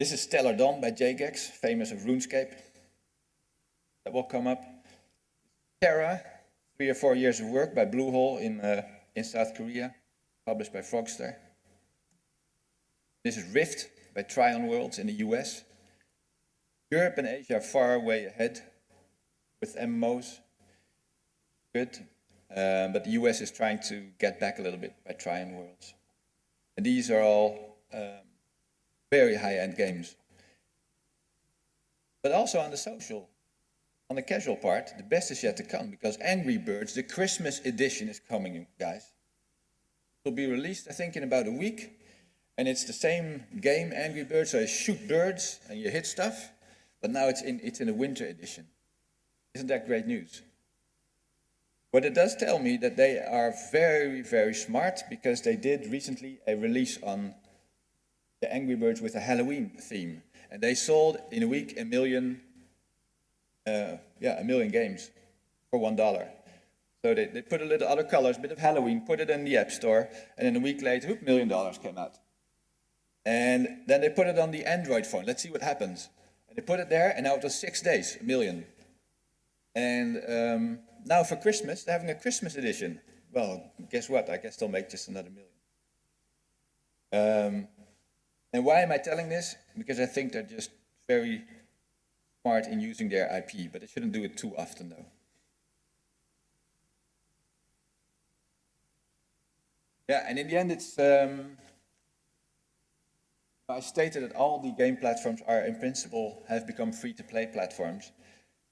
This is Stellar Dawn by Jagex, famous of RuneScape. That will come up. Terra, 3 or 4 years of work by Bluehole in South Korea, published by Frogster. This is Rift by Tryon Worlds in the US. Europe and Asia are far way ahead with MMOs. Good. But the US is trying to get back a little bit by Tryon Worlds. And these are all very high-end games. But also on the social, on the casual part, the best is yet to come, because Angry Birds, the Christmas edition, is coming, guys. It will be released, I think, in about a week. And it's the same game, Angry Birds, so you shoot birds and you hit stuff. But now it's in a winter edition. Isn't that great news? But it does tell me that they are very, very smart, because they did recently a release on the Angry Birds with a Halloween theme. And they sold in a week a million games for $1. So they put a little other colors, a bit of Halloween, put it in the App Store, and then a week later, $1 million came out. And then they put it on the Android phone. Let's see what happens. And they put it there, and now it was 6 days, 1 million. And now for Christmas, they're having a Christmas edition. Well, guess what? I guess they'll make just another 1 million. And why am I telling this? Because I think they're just very smart in using their IP, but they shouldn't do it too often, though. Yeah, and in the end, it's I stated that all the game platforms are, in principle, have become free-to-play platforms.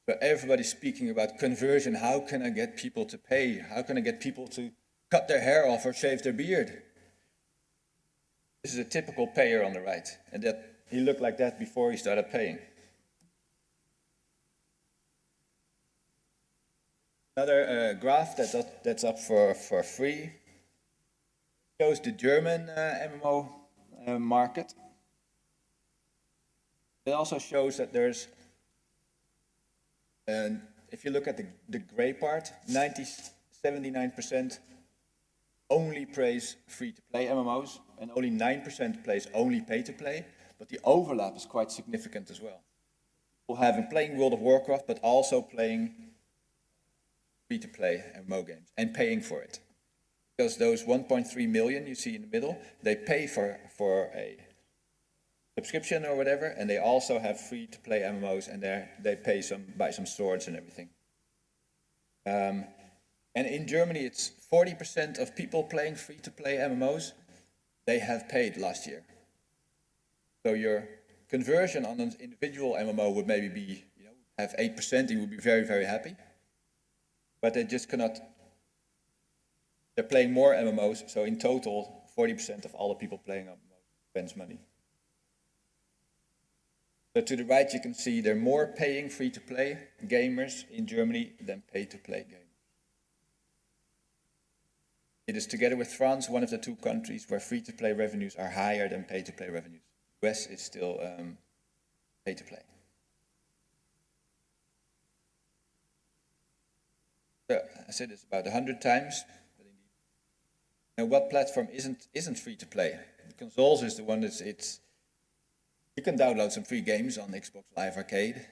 So everybody's speaking about conversion. How can I get people to pay? How can I get people to cut their hair off or shave their beard? This is a typical payer on the right, and that he looked like that before he started paying. Another graph that's up for free shows the German MMO market. It also shows that there's, if you look at the gray part, 79% only plays free-to-play MMOs, and only 9% plays only pay-to-play, but the overlap is quite significant as well. People have playing World of Warcraft, but also playing free-to-play MMO games, and paying for it. Because those 1.3 million you see in the middle, they pay for a subscription or whatever, and they also have free-to-play MMOs, and they pay buy some swords and everything. And in Germany, it's 40% of people playing free-to-play MMOs, they have paid last year. So your conversion on an individual MMO would maybe be, have 8%, you would be very, very happy. But they just cannot. They're playing more MMOs, so in total, 40% of all the people playing MMOs spends money. So to the right, you can see there are more paying free-to-play gamers in Germany than pay-to-play gamers. It is, together with France, one of the two countries where free-to-play revenues are higher than pay-to-play revenues. The US is still pay-to-play. So I said this about 100 times. And what platform isn't free to play? The consoles is the one that's you can download some free games on Xbox Live Arcade,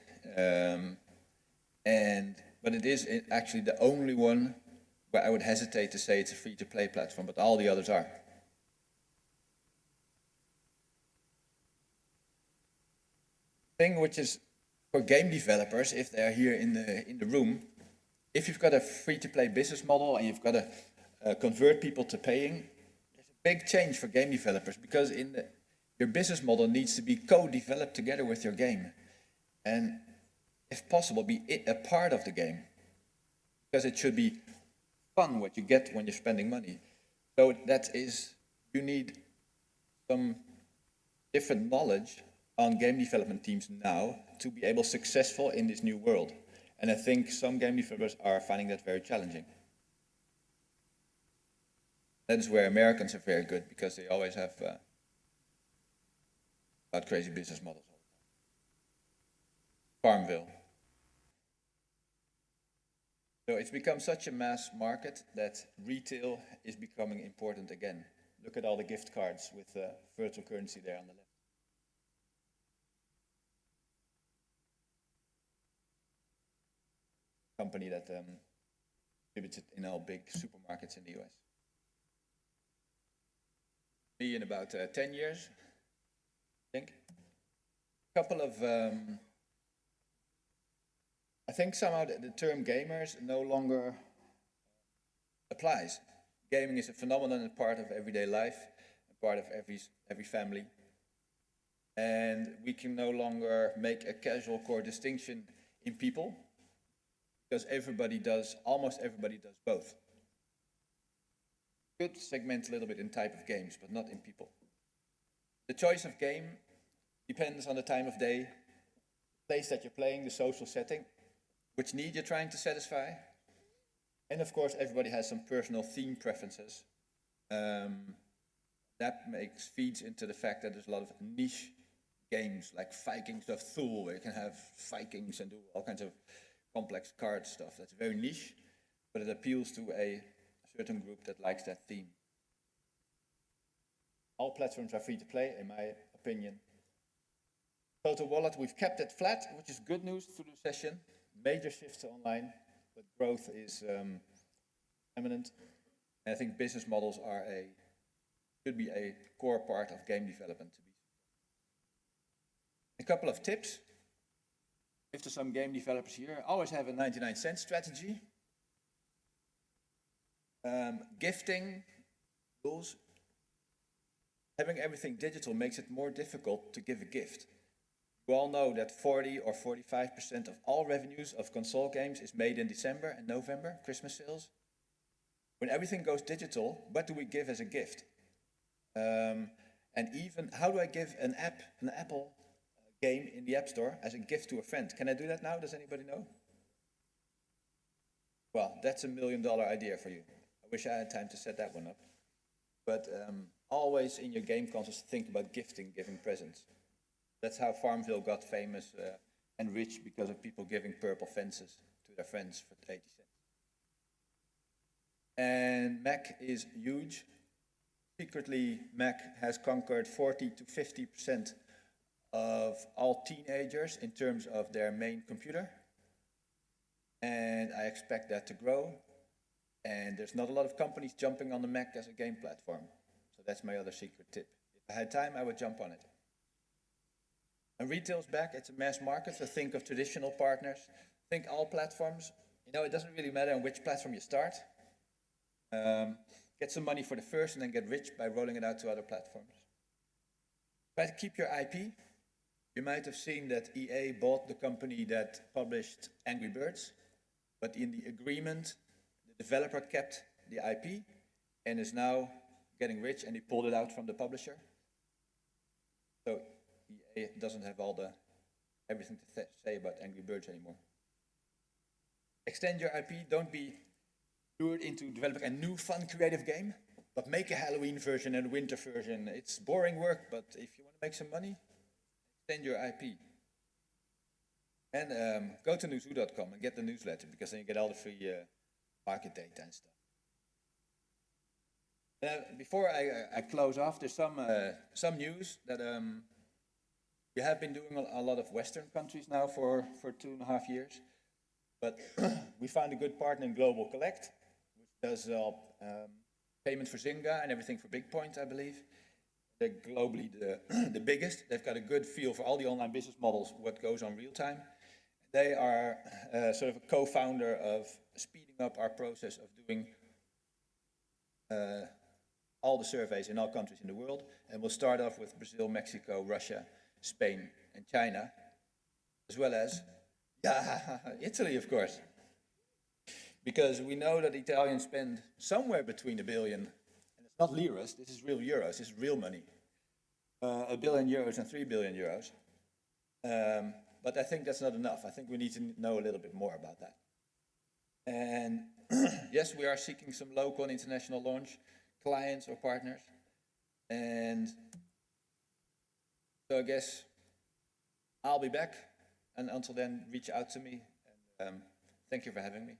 but it is actually the only one where I would hesitate to say it's a free to play platform, but all the others are. Thing which is for game developers, if they are here in the room, if you've got a free to play business model and you've got to convert people to paying, there's a big change for game developers, because your business model needs to be co-developed together with your game, and if possible be a part of the game, because it should be fun what you get when you're spending money. So you need some different knowledge on game development teams now to be able successful in this new world, and I think some game developers are finding that very challenging. That is where Americans are very good, because they always have about crazy business models. Farmville. So it's become such a mass market that retail is becoming important again. Look at all the gift cards with virtual currency there on the left. company that distributes it in all big supermarkets in the US. Me in about 10 years, I think. A couple of, I think somehow the term gamers no longer applies. Gaming is a phenomenon and part of everyday life, and part of every family. And we can no longer make a casual core distinction in people, because almost everybody does both. Could segment a little bit in type of games, but not in people. The choice of game depends on the time of day, the place that you're playing, the social setting, which need you're trying to satisfy. And of course, everybody has some personal theme preferences. That feeds into the fact that there's a lot of niche games like Vikings of Thule, where you can have Vikings and do all kinds of complex card stuff. That's very niche, but it appeals to a certain group that likes that theme. All platforms are free to play, in my opinion. Total wallet, we've kept it flat, which is good news through the session. Major shifts to online, but growth is eminent. And I think business models should be a core part of game development to be. A couple of tips. If there's some game developers here, always have a 99-cent strategy. Gifting rules. Having everything digital makes it more difficult to give a gift. You all know that 40 or 45% of all revenues of console games is made in December and November, Christmas sales. When everything goes digital, what do we give as a gift? And even, how do I give an Apple game in the App Store as a gift to a friend? Can I do that now? Does anybody know? Well, that's $1 million idea for you. I wish I had time to set that one up. But always in your game consoles, think about giving presents. That's how Farmville got famous and rich, because of people giving purple fences to their friends for 80 cents. And Mac is huge. Secretly, Mac has conquered 40 to 50% of all teenagers in terms of their main computer. And I expect that to grow. And there's not a lot of companies jumping on the Mac as a game platform. So that's my other secret tip. If I had time, I would jump on it. And retail's back, it's a mass market, so think of traditional partners. Think all platforms. You know, it doesn't really matter on which platform you start. Get some money for the first and then get rich by rolling it out to other platforms. Try to keep your IP. You might have seen that EA bought the company that published Angry Birds, but in the agreement, the developer kept the IP and is now getting rich, and he pulled it out from the publisher. So EA doesn't have everything to say about Angry Birds anymore. Extend your IP. Don't be lured into developing a new fun creative game, but make a Halloween version and a winter version. It's boring work, but if you want to make some money, extend your IP. And go to newzoo.com and get the newsletter, because then you get all the free market data and stuff. Before I close off, there's some news that we have been doing a lot of Western countries now for 2.5 years, but we found a good partner in Global Collect, which does payment for Zynga and everything for BigPoint, I believe. They're globally the biggest. They've got a good feel for all the online business models, what goes on real time. They are sort of a co-founder of speeding up our process of doing all the surveys in all countries in the world. And we'll start off with Brazil, Mexico, Russia, Spain, and China, as well as Italy, of course. Because we know that Italians spend somewhere between €1 billion, and it's not liras, this is real euros, this is real money, €1 billion and €3 billion. But I think that's not enough. I think we need to know a little bit more about that. And yes, we are seeking some local and international launch clients or partners. And so I guess I'll be back. And until then, reach out to me. And thank you for having me.